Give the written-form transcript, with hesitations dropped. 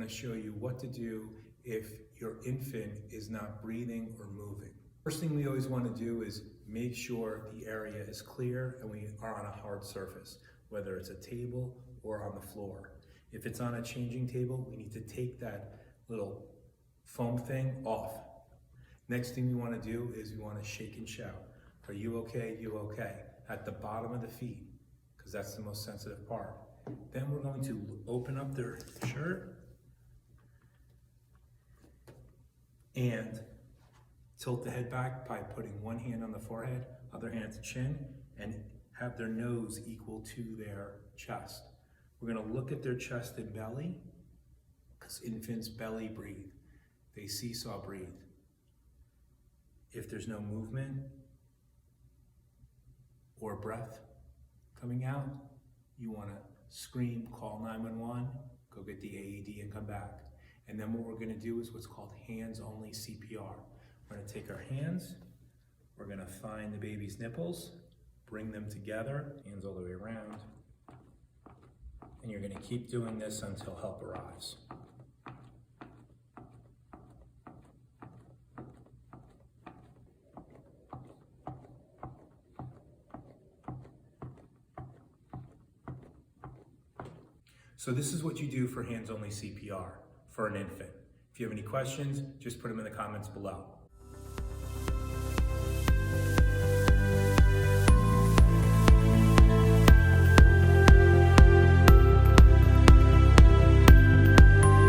to show you what to do if your infant is not breathing or moving. First thing we always want to do is make sure the area is clear and we are on a hard surface, whether it's a table or on the floor. If it's on a changing table, we need to take that little foam thing off. Next thing we want to do is we want to shake and shout. Are you okay? You okay? At the bottom of the feet, because that's the most sensitive part. Then we're going to open up their shirt and tilt the head back by putting one hand on the forehead, other hand to chin, and have their nose equal to their chest. We're going to look at their chest and belly, because infants belly breathe. They seesaw breathe. If there's no movement or breath coming out, you want to scream, call 911, go get the AED and come back. And then what we're going to do is what's called hands-only CPR. We're going to take our hands, we're going to find the baby's nipples, bring them together, hands all the way around, and you're going to keep doing this until help arrives. So this is what you do for hands-only CPR for an infant. If you have any questions, just put them in the comments below.